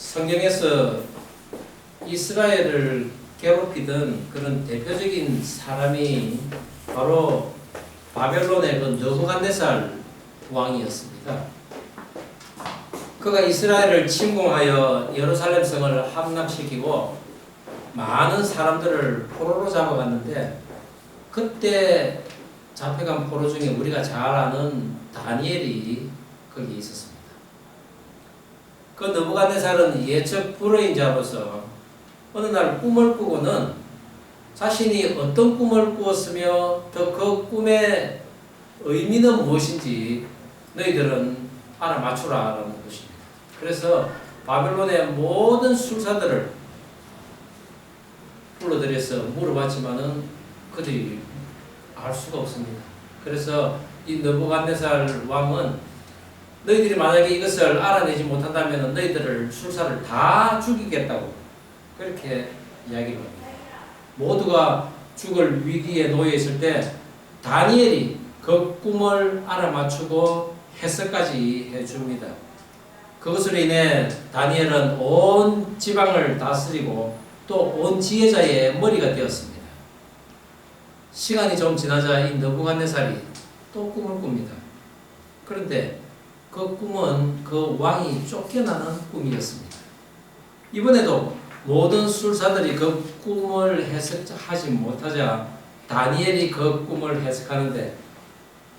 성경에서 이스라엘을 괴롭히던 그런 대표적인 사람이 바로 바벨론의 그 느부갓네살 왕이었습니다. 그가 이스라엘을 침공하여 예루살렘 성을 함락시키고 많은 사람들을 포로로 잡아갔는데, 그때 잡혀간 포로 중에 우리가 잘 아는 다니엘이 거기 있었습니다. 그 느부갓네살은 예측 불허인 자로서 어느 날 꿈을 꾸고는 자신이 어떤 꿈을 꾸었으며 또 그 꿈의 의미는 무엇인지 너희들은 알아맞추라라는 것입니다. 그래서 바벨론의 모든 술사들을 불러들여서 물어봤지만은 그들이 알 수가 없습니다. 그래서 이 느부갓네살 왕은 너희들이 만약에 이것을 알아내지 못한다면 너희들을 술사를 다 죽이겠다고 그렇게 이야기를 합니다. 모두가 죽을 위기에 놓여 있을 때 다니엘이 그 꿈을 알아맞추고 해석까지 해줍니다. 그것으로 인해 다니엘은 온 지방을 다스리고 또 온 지혜자의 머리가 되었습니다. 시간이 좀 지나자 이 느부갓네살이 또 꿈을 꿉니다. 그런데 그 꿈은 그 왕이 쫓겨나는 꿈이었습니다. 이번에도 모든 술사들이 그 꿈을 해석하지 못하자 다니엘이 그 꿈을 해석하는데,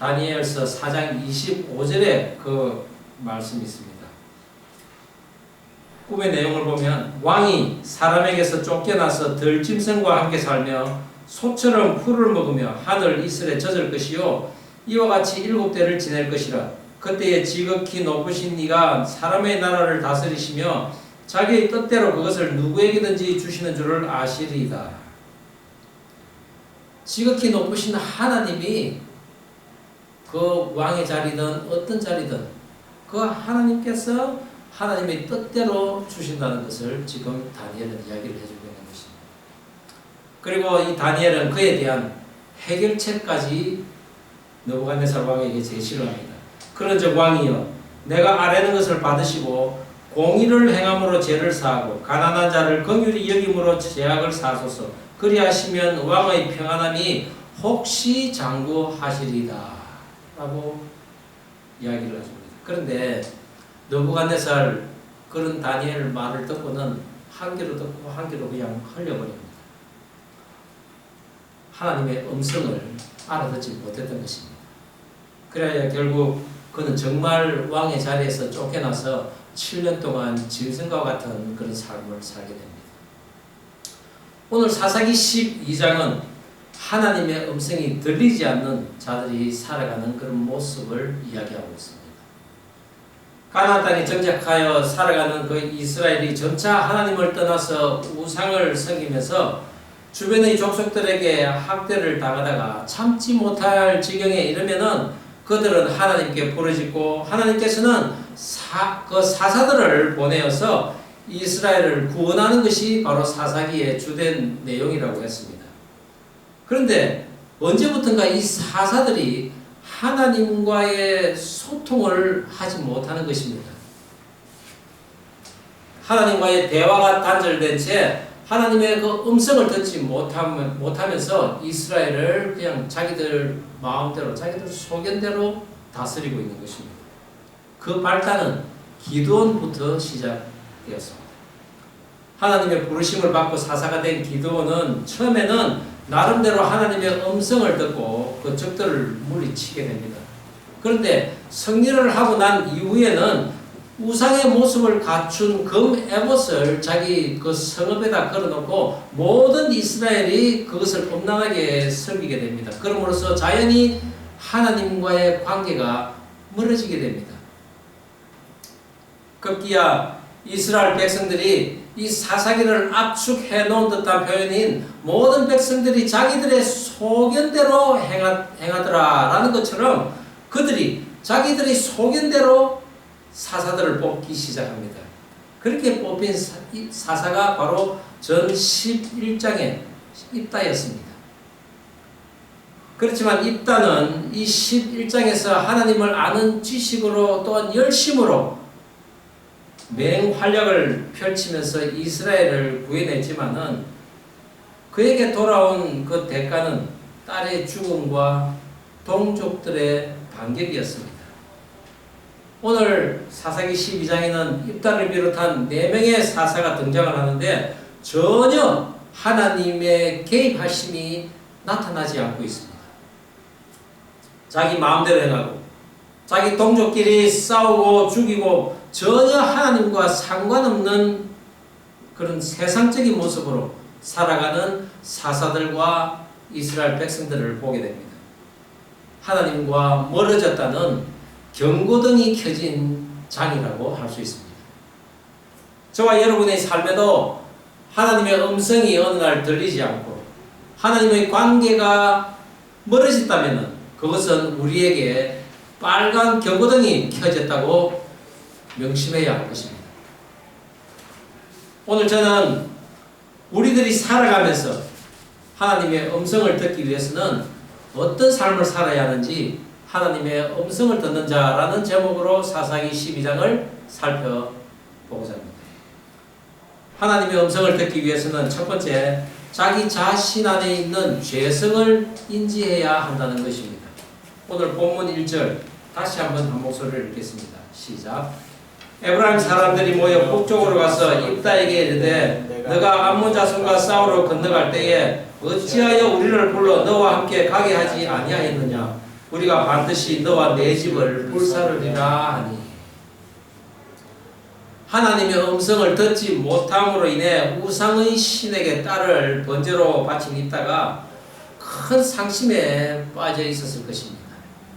다니엘서 4장 25절에 그 말씀이 있습니다. 꿈의 내용을 보면 왕이 사람에게서 쫓겨나서 들짐승과 함께 살며 소처럼 풀을 먹으며 하늘 이슬에 젖을 것이요 이와 같이 7대를 지낼 것이라. 그때에 지극히 높으신 이가 사람의 나라를 다스리시며 자기의 뜻대로 그것을 누구에게든지 주시는 줄을 아시리이다. 지극히 높으신 하나님이 그 왕의 자리든 어떤 자리든 그 하나님께서 하나님의 뜻대로 주신다는 것을 지금 다니엘은 이야기를 해주고 있는 것입니다. 그리고 이 다니엘은 그에 대한 해결책까지 느부갓네살 왕에게 제시를 합니다. 그런즉 왕이여, 내가 아뢰는 것을 받으시고 공의를 행함으로 죄를 사하고 가난한 자를 긍휼히 여김으로 죄악을 사소서. 그리하시면 왕의 평안함이 혹시 장구하시리이다 라고 이야기를 하십니다. 그런데 느부갓네살 그런 다니엘 말을 듣고는 한 귀로 듣고 한 귀로 그냥 흘려버립니다. 하나님의 음성을 알아듣지 못했던 것입니다. 그래야 결국 그는 정말 왕의 자리에서 쫓겨나서 7년 동안 짐승과 같은 그런 삶을 살게 됩니다. 오늘 사사기 12장은 하나님의 음성이 들리지 않는 자들이 살아가는 그런 모습을 이야기하고 있습니다. 가나안 땅에 정착하여 살아가는 그 이스라엘이 점차 하나님을 떠나서 우상을 섬기면서 주변의 족속들에게 학대를 당하다가 참지 못할 지경에 이르면은 그들은 하나님께 부르짖고 하나님께서는 그 사사들을 보내어서 이스라엘을 구원하는 것이 바로 사사기의 주된 내용이라고 했습니다. 그런데 언제부턴가 이 사사들이 하나님과의 소통을 하지 못하는 것입니다. 하나님과의 대화가 단절된 채 하나님의 그 음성을 듣지 못하면서 이스라엘을 그냥 자기들 마음대로 자기들 소견대로 다스리고 있는 것입니다. 그 발단은 기드온부터 시작되었습니다. 하나님의 부르심을 받고 사사가 된 기드온은 처음에는 나름대로 하나님의 음성을 듣고 그 적들을 물리치게 됩니다. 그런데 승리를 하고 난 이후에는 우상의 모습을 갖춘 금 에봇을 자기 그 성읍에다 걸어놓고 모든 이스라엘이 그것을 엄란하게 섬기게 됩니다. 그러므로써 자연히 하나님과의 관계가 멀어지게 됩니다. 급기야 이스라엘 백성들이 이 사사기를 압축해 놓은 듯한 표현인 모든 백성들이 자기들의 소견대로 행하더라라는 것처럼 그들이 자기들의 소견대로 사사들을 뽑기 시작합니다. 그렇게 뽑힌 사사가 바로 전 11장의 입다였습니다. 그렇지만 입다는 이 11장에서 하나님을 아는 지식으로 또한 열심으로 맹활약을 펼치면서 이스라엘을 구해냈지만은 그에게 돌아온 그 대가는 딸의 죽음과 동족들의 반격이었습니다. 오늘 사사기 12장에는 입다를 비롯한 4명의 사사가 등장을 하는데 전혀 하나님의 개입하심이 나타나지 않고 있습니다. 자기 마음대로 행하고 자기 동족끼리 싸우고 죽이고 전혀 하나님과 상관없는 그런 세상적인 모습으로 살아가는 사사들과 이스라엘 백성들을 보게 됩니다. 하나님과 멀어졌다는 경고등이 켜진 장이라고 할 수 있습니다. 저와 여러분의 삶에도 하나님의 음성이 어느 날 들리지 않고 하나님의 관계가 멀어졌다면 그것은 우리에게 빨간 경고등이 켜졌다고 명심해야 할 것입니다. 오늘 저는 우리들이 살아가면서 하나님의 음성을 듣기 위해서는 어떤 삶을 살아야 하는지 하나님의 음성을 듣는 자라는 제목으로 사사기 12장을 살펴보고자 합니다. 하나님의 음성을 듣기 위해서는 첫 번째, 자기 자신 안에 있는 죄성을 인지해야 한다는 것입니다. 오늘 본문 1절 다시 한번 한 목소리를 읽겠습니다. 시작. 에브라임 사람들이 모여 북쪽으로 가서 입다에게 이르되 너가 암몬 자손과 싸우러 건너갈 때에 어찌하여 우리를 불러 너와 함께 가게 하지 아니하였느냐? 우리가 반드시 너와 내 집을 불사르리라 하니. 하나님의 음성을 듣지 못함으로 인해 우상의 신에게 딸을 번제로 바친 입다가 큰 상심에 빠져 있었을 것입니다.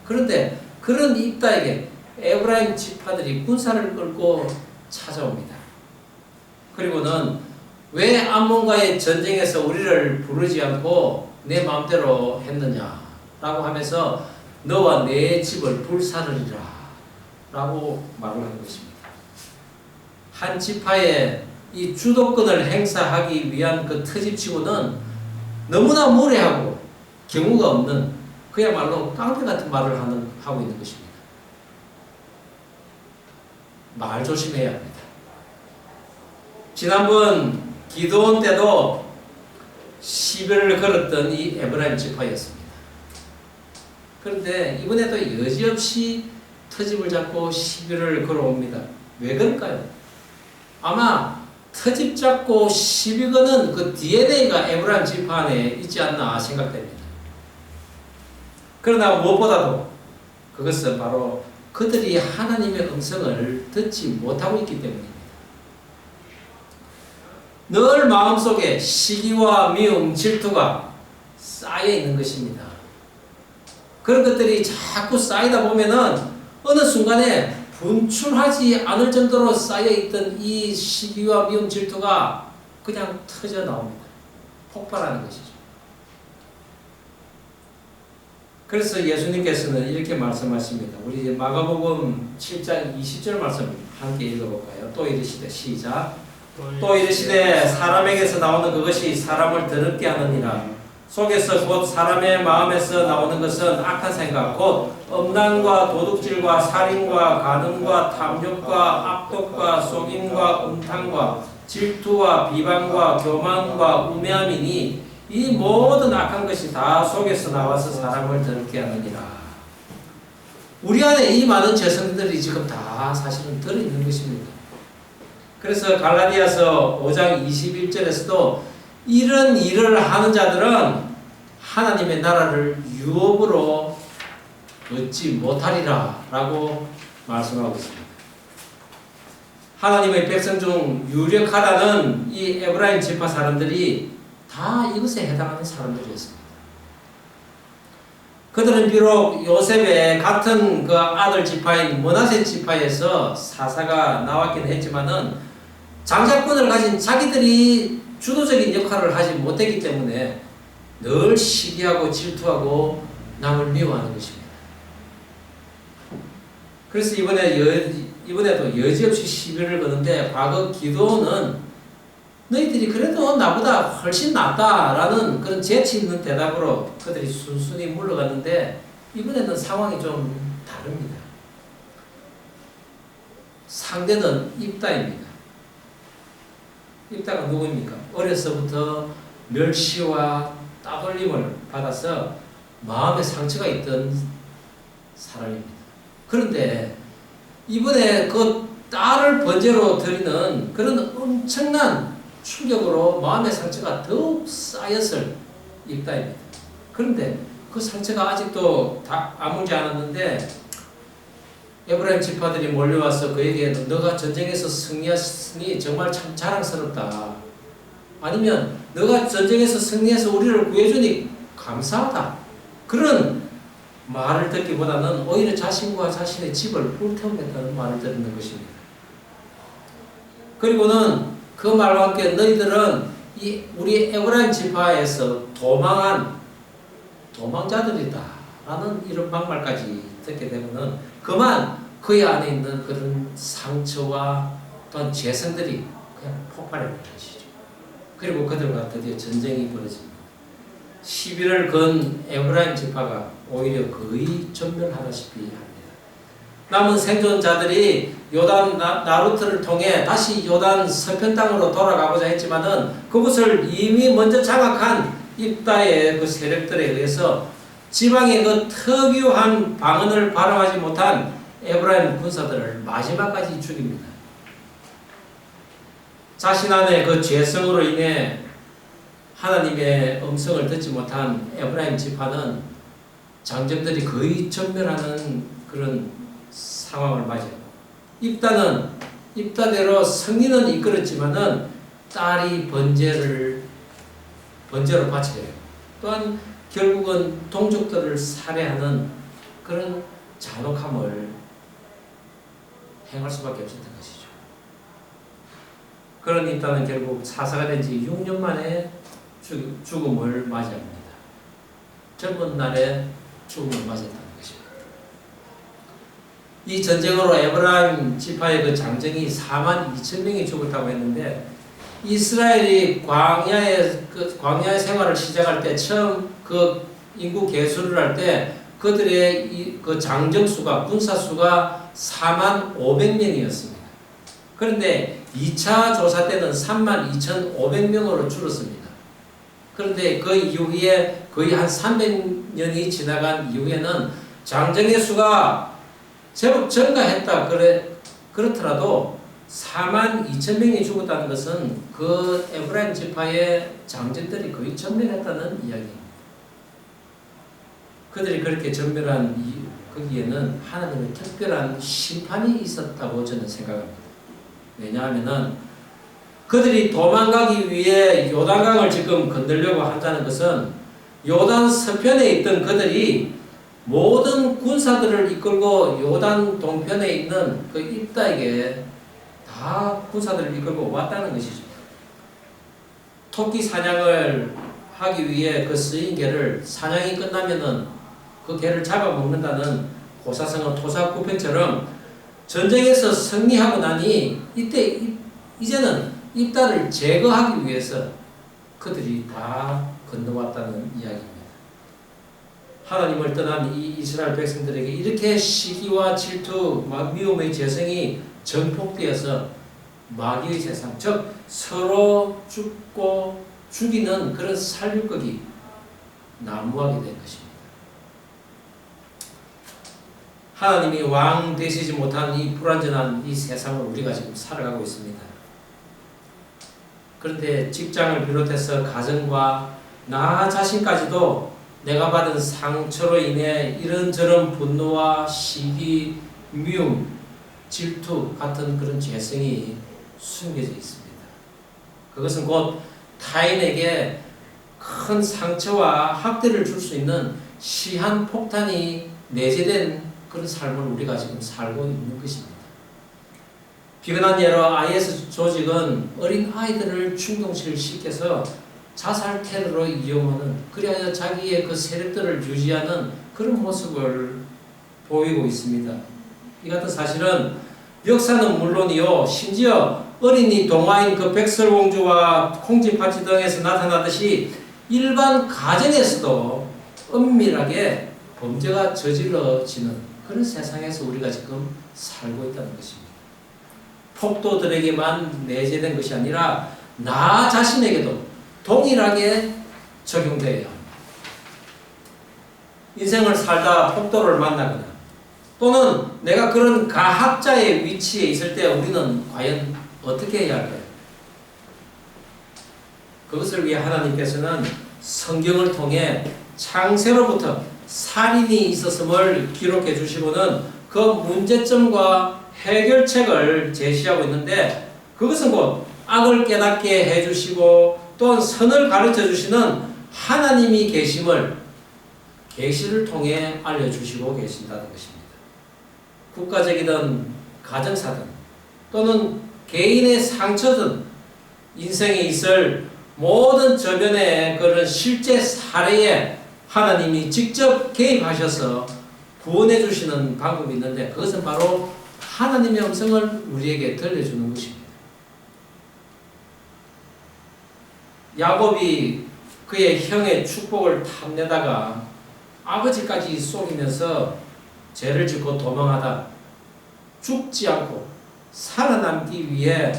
그런데 그런 입다에게 에브라임 지파들이 군사를 끌고 찾아옵니다. 그리고는 왜 암몬과의 전쟁에서 우리를 부르지 않고 내 마음대로 했느냐 라고 하면서 너와 내 집을 불사르리라 라고 말을 한 것입니다. 한 지파의 이 주도권을 행사하기 위한 그 트집치고는 너무나 무례하고 경우가 없는 그야말로 깡패 같은 말을 하고 있는 것입니다. 말 조심해야 합니다. 지난번 기도원 때도 시비를 걸었던 이 에브라임 지파였습니다. 그런데 이번에도 여지없이 터집을 잡고 시비를 걸어옵니다. 왜 그럴까요? 아마 터집 잡고 시비 거는 그 DNA가 에브라임 지파 안에 있지 않나 생각됩니다. 그러나 무엇보다도 그것은 바로 그들이 하나님의 음성을 듣지 못하고 있기 때문입니다. 늘 마음속에 시기와 미움, 질투가 쌓여 있는 것입니다. 그런 것들이 자꾸 쌓이다 보면은 어느 순간에 분출하지 않을 정도로 쌓여있던 이 시기와 미움, 질투가 그냥 터져 나옵니다. 폭발하는 것이죠. 그래서 예수님께서는 이렇게 말씀하십니다. 우리 마가복음 7장 20절 말씀 함께 읽어볼까요? 또 이르시되 시작. 또 이르시되 사람에게서 나오는 그것이 사람을 더럽게 하느니라. 속에서 곧 사람의 마음에서 나오는 것은 악한 생각 곧 음란과 도둑질과 살인과 간음과 탐욕과 악독과 속임과 음탕과 질투와 비방과 교만과 우매함이니 이 모든 악한 것이 다 속에서 나와서 사람을 더럽게 하느니라. 우리 안에 이 많은 죄성들이 지금 다 사실은 들어있는 것입니다. 그래서 갈라디아서 5장 21절에서도 이런 일을 하는 자들은 하나님의 나라를 유업으로 얻지 못하리라 라고 말씀하고 있습니다. 하나님의 백성 중 유력하다는 이 에브라임 지파 사람들이 다 이것에 해당하는 사람들이었습니다. 그들은 비록 요셉의 같은 그 아들 지파인 므낫세 지파에서 사사가 나왔긴 했지만은 장자권을 가진 자기들이 주도적인 역할을 하지 못했기 때문에 늘 시기하고 질투하고 남을 미워하는 것입니다. 그래서 이번에도 여지없이 시비를 거는데 과거 기도는 너희들이 그래도 나보다 훨씬 낫다라는 그런 재치 있는 대답으로 그들이 순순히 물러갔는데 이번에는 상황이 좀 다릅니다. 상대는 입다입니다. 입다가 누구입니까? 어려서부터 멸시와 따돌림을 받아서 마음에 상처가 있던 사람입니다. 그런데 이번에 그 딸을 번제로 드리는 그런 엄청난 충격으로 마음의 상처가 더욱 쌓였을 입다입니다. 그런데 그 상처가 아직도 다 아물지 않았는데 에브라임 지파들이 몰려와서 그에게 너가 전쟁에서 승리했으니 정말 참 자랑스럽다. 아니면 너가 전쟁에서 승리해서 우리를 구해주니 감사하다. 그런 말을 듣기보다는 오히려 자신과 자신의 집을 불태우겠다는 말을 듣는 것입니다. 그리고는 그 말과 함께 너희들은 우리 에브라임 지파에서 도망한 도망자들이다 라는 이런 막말까지 듣게 되면은 그만 그의 안에 있는 그런 상처와 또한 죄성들이 그냥 폭발해 버리시죠. 그리고 그들과 드디어 전쟁이 벌어집니다. 11을 건 에브라임 지파가 오히려 거의 전멸하다시피 합니다. 남은 생존자들이 요단 나루트를 통해 다시 요단 서편 땅으로 돌아가고자 했지만은 그곳을 이미 먼저 장악한 입다의 그 세력들에 의해서 지방의 그 특유한 방언을 발음하지 못한 에브라임 군사들을 마지막까지 죽입니다. 자신 안에 그 죄성으로 인해 하나님의 음성을 듣지 못한 에브라임 지파는 장정들이 거의 전멸하는 그런 상황을 맞이하고 입다는 입다대로 승리는 이끌었지만은 딸이 번제로 바쳐요. 또한 결국은 동족들을 살해하는 그런 잔혹함을 행할 수밖에 없었던 것이죠. 그런 입다는 결국 사사가 된 지 6년 만에 죽음을 맞이합니다. 젊은 날에 죽음을 맞이했다는 것입니다. 이 전쟁으로 에브라임 지파의 그 장정이 4만 2천 명이 죽었다고 했는데 이스라엘이 광야의 생활을 시작할 때 처음 그 인구 계수를 할 때 그들의 그 장정 수가 군사 수가 4만 500명이었습니다. 그런데 2차 조사 때는 3만 2,500명으로 줄었습니다. 그런데 그 이후에 거의 한 300년이 지나간 이후에는 장정의 수가 제법 증가했다 그렇더라도 4만 2천 명이 죽었다는 것은 그 에브라임 지파의 장정들이 거의 전멸했다는 이야기입니다. 그들이 그렇게 전멸한 이유, 거기에는 하나님의 특별한 심판이 있었다고 저는 생각합니다. 왜냐하면은 그들이 도망가기 위해 요단강을 지금 건들려고 한다는 것은 요단 서편에 있던 그들이 모든 군사들을 이끌고 요단 동편에 있는 그 입다에게 다 군사들을 이끌고 왔다는 것이죠. 토끼 사냥을 하기 위해 그 쓰인 개를 사냥이 끝나면은 그 개를 잡아먹는다는 고사성어 토사구팽처럼 전쟁에서 승리하고 나니 이때 이제는 입다를 제거하기 위해서 그들이 다 건너왔다는 이야기입니다. 하나님을 떠난 이 이스라엘 백성들에게 이렇게 시기와 질투, 미움의 재성이 전폭되어서 마귀의 세상, 즉 서로 죽고 죽이는 그런 살육극이 난무하게 된 것입니다. 하나님이 왕 되시지 못한 이 불완전한 이 세상을 우리가 지금 살아가고 있습니다. 그런데 직장을 비롯해서 가정과 나 자신까지도 내가 받은 상처로 인해 이런저런 분노와 시기, 미움, 질투 같은 그런 죄성이 숨겨져 있습니다. 그것은 곧 타인에게 큰 상처와 학대를 줄 수 있는 시한 폭탄이 내재된 그런 삶을 우리가 지금 살고 있는 것입니다. 비근한 예로 IS 조직은 어린 아이들을 충동시켜서 자살 테러로 이용하는, 그리하여 자기의 그 세력들을 유지하는 그런 모습을 보이고 있습니다. 이 같은 사실은 역사는 물론이요, 심지어 어린이 동화인 그 백설공주와 콩쥐팥쥐 등에서 나타나듯이 일반 가정에서도 은밀하게 범죄가 저질러지는 그런 세상에서 우리가 지금 살고 있다는 것입니다. 폭도들에게만 내재된 것이 아니라 나 자신에게도 동일하게 적용돼요. 인생을 살다 폭도를 만나거나 또는 내가 그런 가학자의 위치에 있을 때 우리는 과연 어떻게 해야 할까요? 그것을 위해 하나님께서는 성경을 통해 창세로부터 살인이 있었음을 기록해 주시고는 그 문제점과 해결책을 제시하고 있는데 그것은 곧 악을 깨닫게 해주시고 또한 선을 가르쳐 주시는 하나님이 계심을 계시를 통해 알려주시고 계신다는 것입니다. 국가적이든 가정사든 또는 개인의 상처든 인생에 있을 모든 저변의 그런 실제 사례에 하나님이 직접 개입하셔서 구원해 주시는 방법이 있는데 그것은 바로 하나님의 음성을 우리에게 들려주는 것입니다. 야곱이 그의 형의 축복을 탐내다가 아버지까지 속이면서 죄를 짓고 도망하다 죽지 않고 살아남기 위해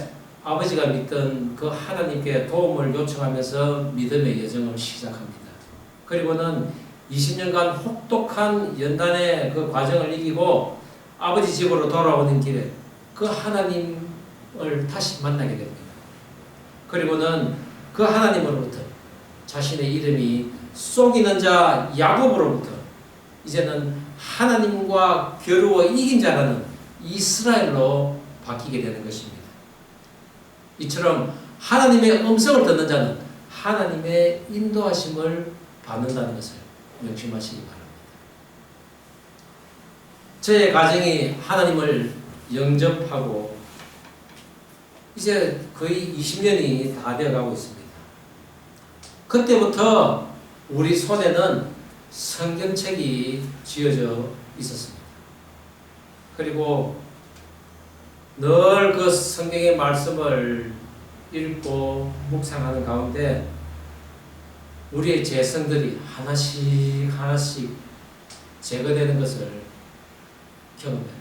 아버지가 믿던 그 하나님께 도움을 요청하면서 믿음의 여정을 시작합니다. 그리고는 20년간 혹독한 연단의 그 과정을 이기고 아버지 집으로 돌아오는 길에 그 하나님을 다시 만나게 됩니다. 그리고는 그 하나님으로부터 자신의 이름이 속이는 자 야곱으로부터 이제는 하나님과 겨루어 이긴 자라는 이스라엘로 바뀌게 되는 것입니다. 이처럼 하나님의 음성을 듣는 자는 하나님의 인도하심을 받는다는 것을 명심하시기 바랍니다. 제 가정이 하나님을 영접하고 이제 거의 20년이 다 되어가고 있습니다. 그때부터 우리 손에는 성경책이 쥐어져 있었습니다. 그리고 늘 그 성경의 말씀을 읽고 묵상하는 가운데 우리의 죄성들이 하나씩 하나씩 제거되는 것을 경험합니다.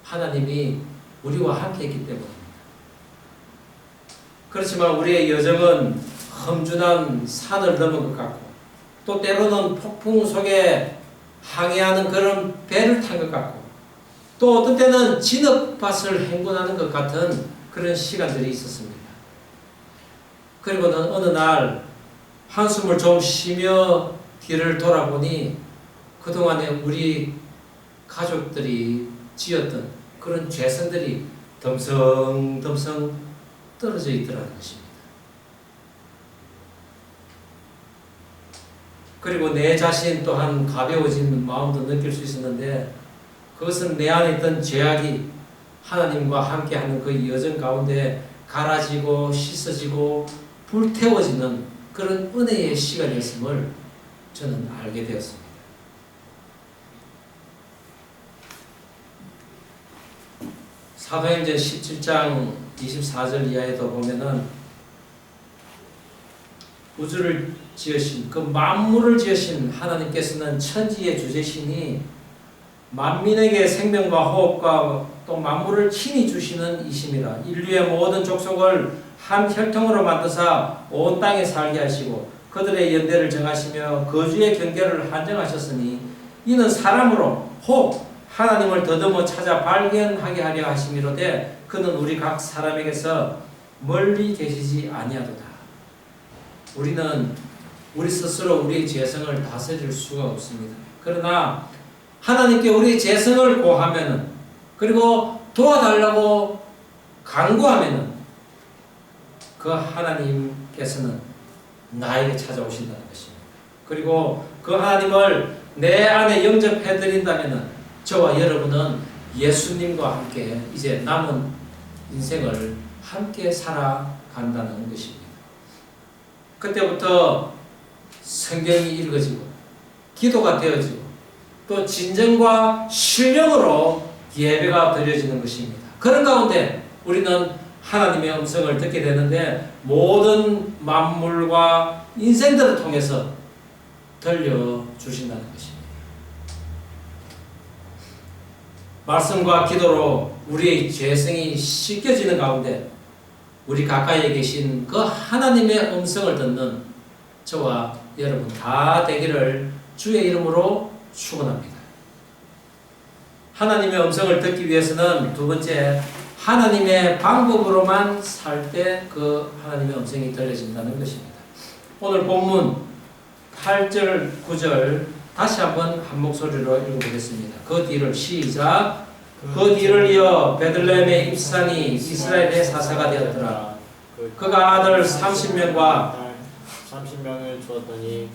하나님이 우리와 함께 했기 때문입니다. 그렇지만 우리의 여정은 험준한 산을 넘은 것 같고 또 때로는 폭풍 속에 항해하는 그런 배를 탄 것 같고 또 어떤 때는 진흙밭을 행군하는 것 같은 그런 시간들이 있었습니다. 그리고는 어느 날 한숨을 좀 쉬며 뒤를 돌아보니 그동안에 우리 가족들이 지었던 그런 죄성들이 덤성덤성 떨어져 있더라는 것입니다. 그리고 내 자신 또한 가벼워지는 마음도 느낄 수 있었는데 그것은 내 안에 있던 죄악이 하나님과 함께하는 그 여정 가운데 갈아지고 씻어지고 불태워지는 그런 은혜의 시간이었음을 저는 알게 되었습니다. 사도행전 17장 24절 이하에도 보면은 우주를 지으신 그 만물을 지으신 하나님께서는 천지의 주제시니 만민에게 생명과 호흡과 또 만물을 친히 주시는 이심이라. 인류의 모든 족속을 한 혈통으로 만드사 온 땅에 살게 하시고 그들의 연대를 정하시며 거주의 경계를 한정하셨으니 이는 사람으로 혹 하나님을 더듬어 찾아 발견하게 하려 하심이로되 그는 우리 각 사람에게서 멀리 계시지 아니하도다. 우리는 우리 스스로 우리의 죄성을 다스릴 수가 없습니다. 그러나 하나님께 우리의 죄성을 고하면은 그리고 도와달라고 간구하면은 그 하나님께서는 나에게 찾아오신다는 것입니다. 그리고 그 하나님을 내 안에 영접해드린다면은 저와 여러분은 예수님과 함께 이제 남은 인생을 함께 살아간다는 것입니다. 그때부터 성경이 읽어지고 기도가 되어지고 또 진정과 신령으로 예배가 드려지는 것입니다. 그런 가운데 우리는 하나님의 음성을 듣게 되는데 모든 만물과 인생들을 통해서 들려주신다는 것입니다. 말씀과 기도로 우리의 죄성이 씻겨지는 가운데 우리 가까이에 계신 그 하나님의 음성을 듣는 저와 여러분 다 되기를 주의 이름으로 축원합니다. 하나님의 음성을 듣기 위해서는 두 번째, 하나님의 방법으로만 살 때 그 하나님의 음성이 들려진다는 것입니다. 오늘 본문 8절, 9절 다시 한번 한 목소리로 읽어보겠습니다. 그 뒤를 시작. 그 뒤를 이어 베들레헴의 입산이 이스라엘의 사사가 되었더라. 그가 아들 30명과 30명을 주었더니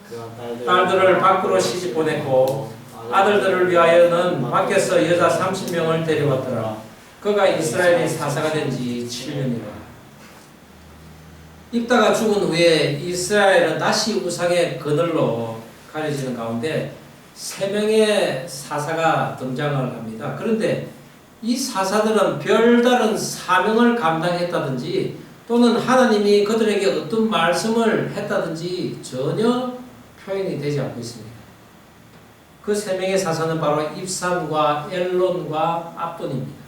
그가 딸들을 밖으로 시집 보냈고 아들들을 위하여는 밖에서 여자 30명을 데려왔더라. 그가 이스라엘의 사사가 된 지 7년이라. 입다가 죽은 후에 이스라엘은 다시 우상의 그늘로 가려지는 가운데 3명의 사사가 등장을 합니다. 그런데 이 사사들은 별다른 사명을 감당했다든지 또는 하나님이 그들에게 어떤 말씀을 했다든지 전혀 표현이 되지 않고 있습니다. 그 3명의 사사는 바로 입산과 엘론과 압돈입니다.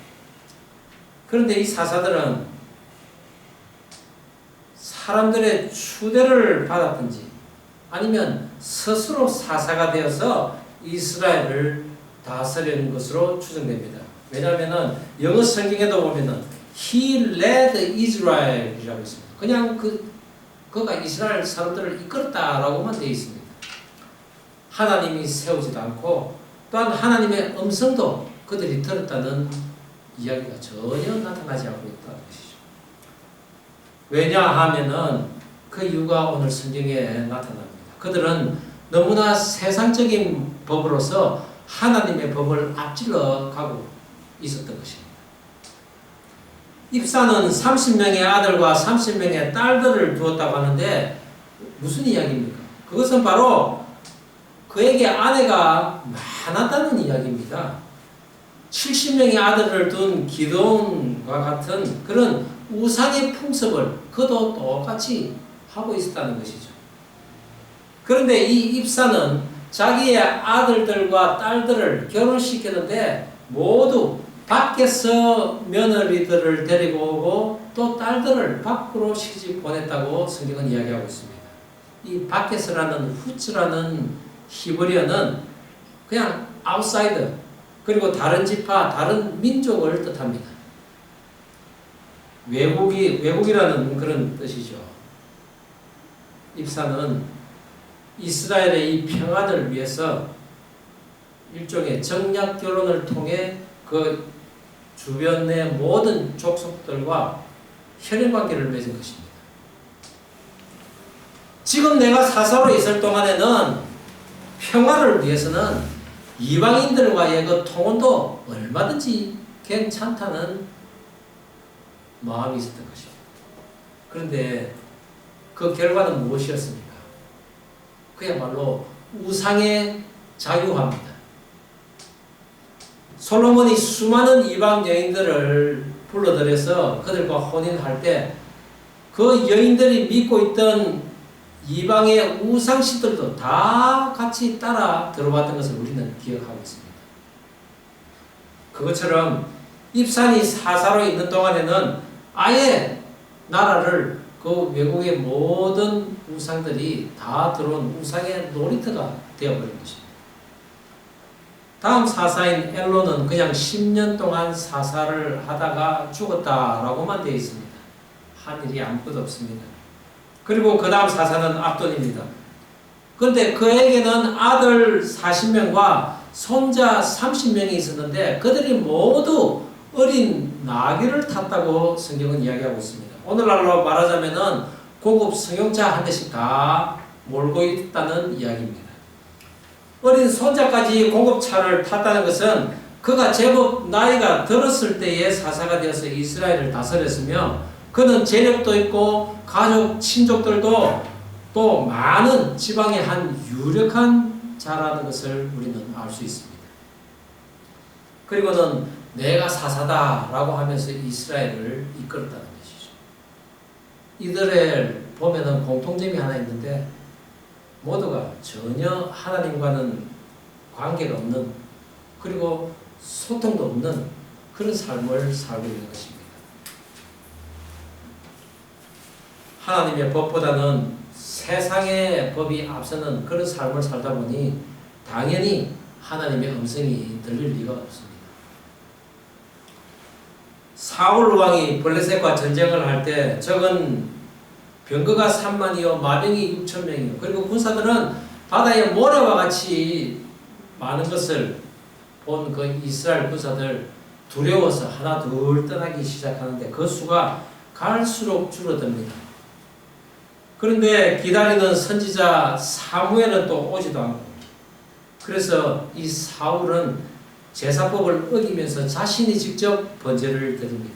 그런데 이 사사들은 사람들의 추대를 받았든지 아니면 스스로 사사가 되어서 이스라엘을 다스리는 것으로 추정됩니다. 왜냐하면 영어 성경에도 보면은 He led Israel이라고 있습니다. 그냥 그가 이스라엘 사람들을 이끌었다라고만 되어 있습니다. 하나님이 세우지도 않고 또한 하나님의 음성도 그들이 들었다는 이야기가 전혀 나타나지 않고 있다는 것이죠. 왜냐하면은 그 이유가 오늘 성경에 나타납니다. 그들은 너무나 세상적인 법으로서 하나님의 법을 앞질러 가고 있었던 것입니다. 입사는 30명의 아들과 30명의 딸들을 두었다고 하는데 무슨 이야기입니까? 그것은 바로 그에게 아내가 많았다는 이야기입니다. 70명의 아들을 둔 기드온과 같은 그런 우상의 풍습을 그도 똑같이 하고 있었다는 것이죠. 그런데 이 입사는 자기의 아들들과 딸들을 결혼시켰는데 모두 밖에서 며느리들을 데리고 오고 또 딸들을 밖으로 시집 보냈다고 성경은 이야기하고 있습니다. 이 밖에서라는 후츠라는 히브리어는 그냥 아웃사이더 그리고 다른 지파, 다른 민족을 뜻합니다. 외국이라는 그런 뜻이죠. 입사는 이스라엘의 이 평안을 위해서 일종의 정략 결혼을 통해 그 주변의 모든 족속들과 혈연관계를 맺은 것입니다. 지금 내가 사사로 있을 동안에는 평화를 위해서는 이방인들과의 그 통혼도 얼마든지 괜찮다는 마음이 있었던 것입니다. 그런데 그 결과는 무엇이었습니까? 그야말로 우상의 자유화입니다. 솔로몬이 수많은 이방 여인들을 불러들여서 그들과 혼인할 때 그 여인들이 믿고 있던 이방의 우상신들도 다 같이 따라 들어왔던 것을 우리는 기억하고 있습니다. 그것처럼 입산이 사사로 있는 동안에는 아예 나라를 그 외국의 모든 우상들이 다 들어온 우상의 놀이터가 되어버린 것입니다. 다음 사사인 엘론은 그냥 10년 동안 사사를 하다가 죽었다라고만 되어 있습니다. 한 일이 아무것도 없습니다. 그리고 그 다음 사사는 압돈입니다. 그런데 그에게는 아들 40명과 손자 30명이 있었는데 그들이 모두 어린 나귀를 탔다고 성경은 이야기하고 있습니다. 오늘날로 말하자면은 고급 승용차 한 대씩 다 몰고 있다는 이야기입니다. 어린 손자까지 고급차를 탔다는 것은 그가 제법 나이가 들었을 때에 사사가 되어서 이스라엘을 다스렸으며 그는 재력도 있고 가족, 친족들도 또 많은 지방의 한 유력한 자라는 것을 우리는 알 수 있습니다. 그리고는 내가 사사다라고 하면서 이스라엘을 이끌었다는 것이죠. 이들을 보면은 공통점이 하나 있는데 모두가 전혀 하나님과는 관계가 없는 그리고 소통도 없는 그런 삶을 살고 있는 것입니다. 하나님의 법보다는 세상의 법이 앞서는 그런 삶을 살다 보니 당연히 하나님의 음성이 들릴 리가 없습니다. 사울 왕이 블레셋과 전쟁을 할 때 적은 병거가 3만이요 마병이 6천 명이요 그리고 군사들은 바다의 모래와 같이 많은 것을 본 그 이스라엘 군사들 두려워서 하나 둘 떠나기 시작하는데 그 수가 갈수록 줄어듭니다. 그런데 기다리는 선지자 사무엘은 또 오지도 않고 그래서 이 사울은 제사법을 어기면서 자신이 직접 번제를 드립니다.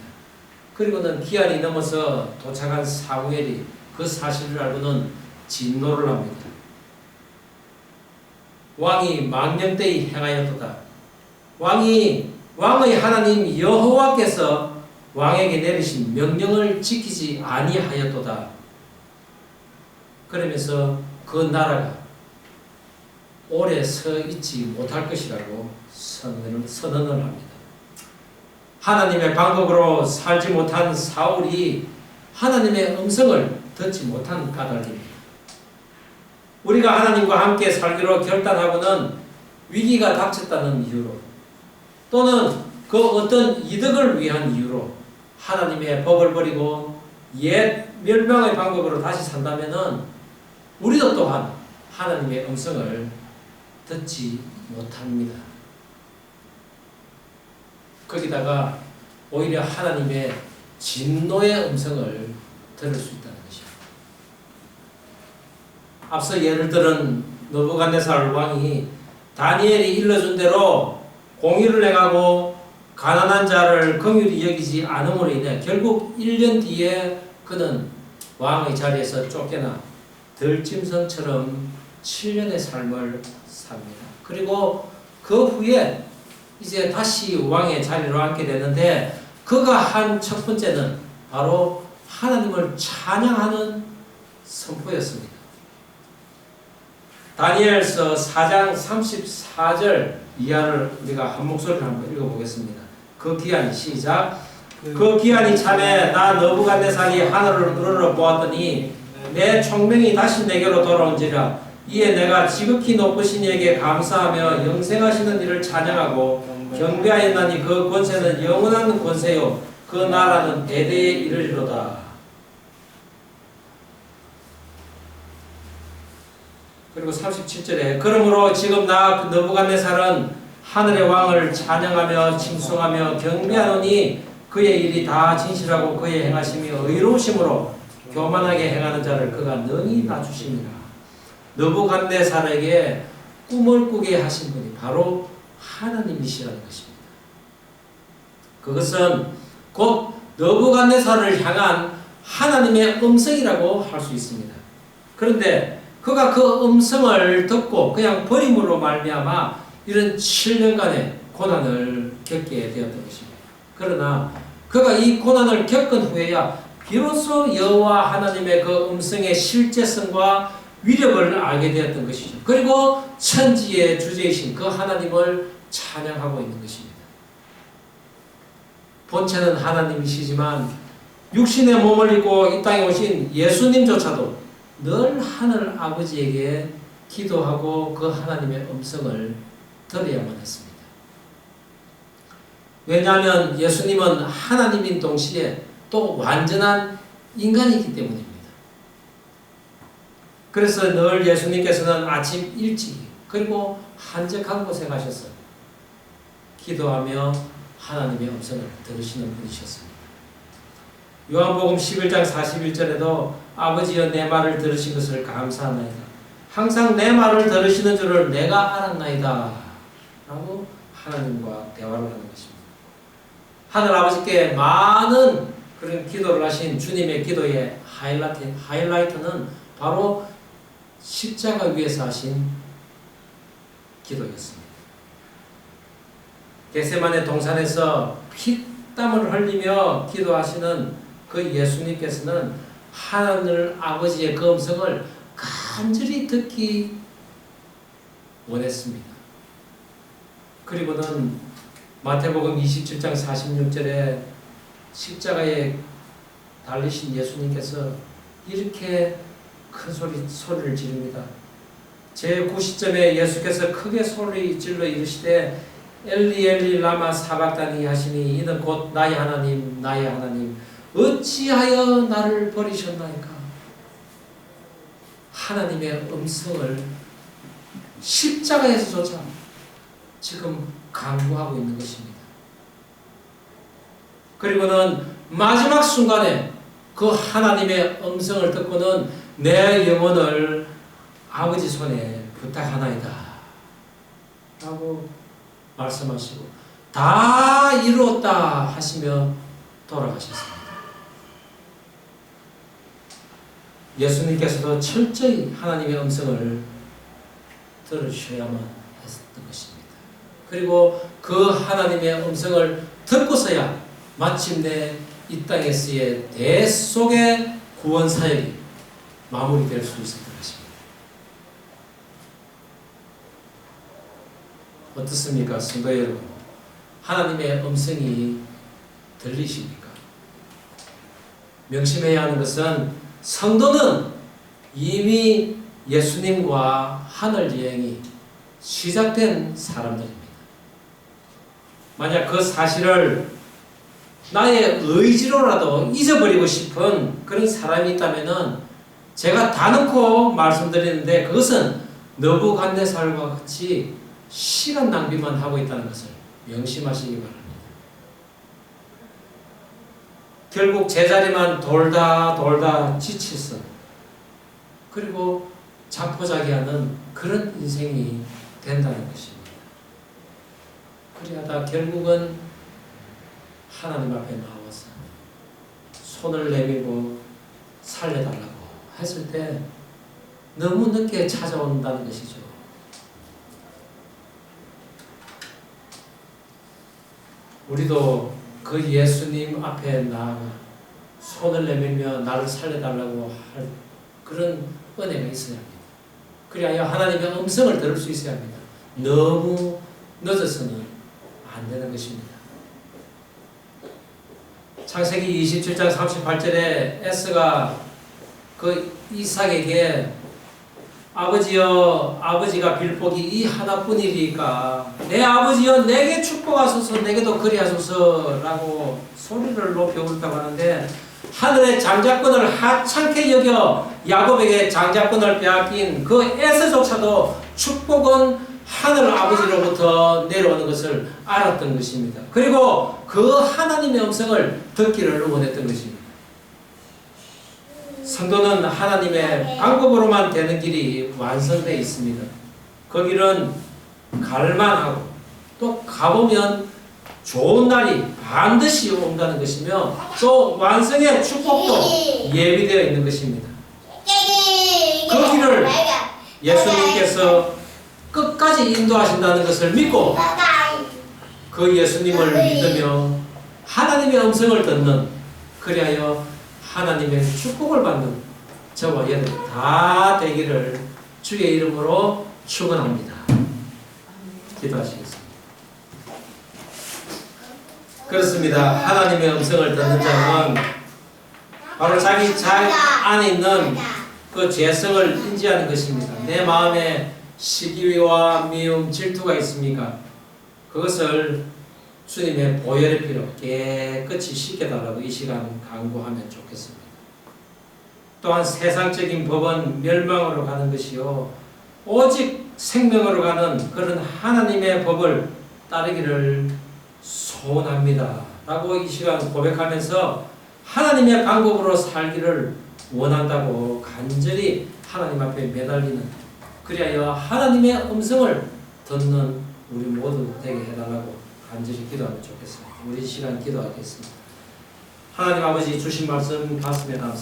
그리고는 기한이 넘어서 도착한 사무엘이 그 사실을 알고는 진노를 합니다. 왕이 망령되이 행하였도다. 왕의 하나님 여호와께서 왕에게 내리신 명령을 지키지 아니하였도다. 그러면서 그 나라가 오래 서 있지 못할 것이라고 선언을 합니다. 하나님의 방법으로 살지 못한 사울이 하나님의 음성을 듣지 못한 까닭입니다. 우리가 하나님과 함께 살기로 결단하고는 위기가 닥쳤다는 이유로 또는 그 어떤 이득을 위한 이유로 하나님의 법을 버리고 옛 멸망의 방법으로 다시 산다면은 우리도 또한 하나님의 음성을 듣지 못합니다. 거기다가 오히려 하나님의 진노의 음성을 들을 수 있다는 것입니다. 앞서 예를 들은 느부갓네살 왕이 다니엘이 일러준 대로 공의를 행하고 가난한 자를 긍휼히 여기지 않음으로 인해 결국 1년 뒤에 그는 왕의 자리에서 쫓겨나 들짐승처럼 7년의 삶을 삽니다. 그리고 그 후에 이제 다시 왕의 자리로 앉게 되는데 그가 한 첫 번째는 바로 하나님을 찬양하는 선포였습니다. 다니엘서 4장 34절 이하를 우리가 한 목소리로 한번 읽어보겠습니다. 그 기한이 시작. 그 기한이 참에 나 느부갓네살이 하늘을 우러러 보았더니 내 총명이 다시 내게로 돌아온지라. 이에 내가 지극히 높으신 이에게 감사하며 영생하시는 이를 찬양하고 경배하였나니 그 권세는 영원한 권세요 그 나라는 대대에 이르리로다. 그리고 37절에 그러므로 지금 나 느부갓네살은 하늘의 왕을 찬양하며 칭송하며 경배하노니 그의 일이 다 진실하고 그의 행하심이 의로우심으로 교만하게 행하는 자를 그가 능히 낮추심이라. 느부갓네살에게 꿈을 꾸게 하신 분이 바로 하나님이시라는 것입니다. 그것은 곧 느부갓네살을 향한 하나님의 음성이라고 할 수 있습니다. 그런데 그가 그 음성을 듣고 그냥 버림으로 말미암아 이런 7년간의 고난을 겪게 되었던 것입니다. 그러나 그가 이 고난을 겪은 후에야 비로소 여호와 하나님의 그 음성의 실제성과 위력을 알게 되었던 것이죠. 그리고 천지의 주제이신 그 하나님을 찬양하고 있는 것입니다. 본체는 하나님이시지만 육신의 몸을 입고 이 땅에 오신 예수님조차도 늘 하늘 아버지에게 기도하고 그 하나님의 음성을 들어야만 했습니다. 왜냐하면 예수님은 하나님인 동시에 또 완전한 인간이기 때문입니다. 그래서 늘 예수님께서는 아침 일찍 그리고 한적한 곳에 가셔서 기도하며 하나님의 음성을 들으시는 분이셨습니다. 요한복음 11장 41절에도 아버지여 내 말을 들으신 것을 감사하나이다. 항상 내 말을 들으시는 줄을 내가 알았나이다. 라고 하나님과 대화를 하는 것입니다. 하늘 아버지께 많은 그런 기도를 하신 주님의 기도의 하이라이트는 바로 십자가 위에서 하신 기도였습니다. 겟세마네 동산에서 피땀을 흘리며 기도하시는 그 예수님께서는 하늘 아버지의 그 음성을 간절히 듣기 원했습니다. 그리고는 마태복음 27장 46절에 십자가에 달리신 예수님께서 이렇게 큰 소리를 지릅니다. 제9시점에 예수께서 크게 소리 질러 이르시되 엘리 엘리 라마 사박다니 하시니 이는 곧 나의 하나님 나의 하나님 어찌하여 나를 버리셨나이까. 하나님의 음성을 십자가에서조차 지금 강구하고 있는 것입니다. 그리고는 마지막 순간에 그 하나님의 음성을 듣고는 내 영혼을 아버지 손에 부탁하나이다 라고 말씀하시고 다 이루었다 하시며 돌아가셨습니다. 예수님께서도 철저히 하나님의 음성을 들으셔야만 했던 것입니다. 그리고 그 하나님의 음성을 듣고서야 마침내 이 땅에서의 대속의 구원 사역이 마무리될 수 있었던 것입니다. 어떻습니까, 성도 여러분? 하나님의 음성이 들리십니까? 명심해야 하는 것은 성도는 이미 예수님과 하늘 여행이 시작된 사람들입니다. 만약 그 사실을 나의 의지로라도 잊어버리고 싶은 그런 사람이 있다면 제가 다 넣고 말씀드리는데 그것은 너부갓네살과 같이 시간 낭비만 하고 있다는 것을 명심하시기 바랍니다. 결국 제자리만 돌다 지쳐서 그리고 자포자기하는 그런 인생이 된다는 것입니다. 그리하다 결국은 하나님 앞에 나와서 손을 내밀고 살려달라고 했을 때 너무 늦게 찾아온다는 것이죠. 우리도 그 예수님 앞에 나아가 손을 내밀며 나를 살려달라고 할 그런 은혜가 있어야 합니다. 그리하여 하나님의 음성을 들을 수 있어야 합니다. 너무 늦어서는 안 되는 것입니다. 창세기 27장 38절에 에서가 그 이삭에게 아버지여 아버지가 빌복이 이 하나뿐이리까 내 아버지여 내게 축복하소서 내게도 그리하소서라고 소리를 높여 울다고 하는데 하늘의 장자권을 하찮게 여겨 야곱에게 장자권을 빼앗긴 그 에서조차도 축복은 하늘 아버지로부터 내려오는 것을 알았던 것입니다. 그리고 그 하나님의 음성을 듣기를 원했던 것입니다. 성도는 하나님의 방법으로만 되는 길이 완성되어 있습니다. 그 길은 갈만하고 또 가보면 좋은 날이 반드시 온다는 것이며 또 완성의 축복도 예비되어 있는 것입니다. 그 길을 예수님께서 끝까지 인도하신다는 것을 믿고 그 예수님을 믿으며 하나님의 음성을 듣는 그리하여 하나님의 축복을 받는 저와 여러분 다 되기를 주의 이름으로 축원합니다. 기도하시겠습니다. 그렇습니다. 하나님의 음성을 듣는 자는 바로 자기 안에 있는 그 죄성을 인지하는 것입니다. 내 마음에 시기와 미움, 질투가 있습니까? 그것을 주님의 보혈의 피로 깨끗이 씻겨달라고 이 시간 간구하면 좋겠습니다. 또한 세상적인 법은 멸망으로 가는 것이요 오직 생명으로 가는 그런 하나님의 법을 따르기를 소원합니다 라고 이 시간 고백하면서 하나님의 방법으로 살기를 원한다고 간절히 하나님 앞에 매달리는 그리하여 하나님의 음성을 듣는 우리 모두 되게 해달라고 간절히 기도하면 좋겠습니다. 우리 시간 기도하겠습니다. 하나님 아버지 주신 말씀 가슴에 담습니다.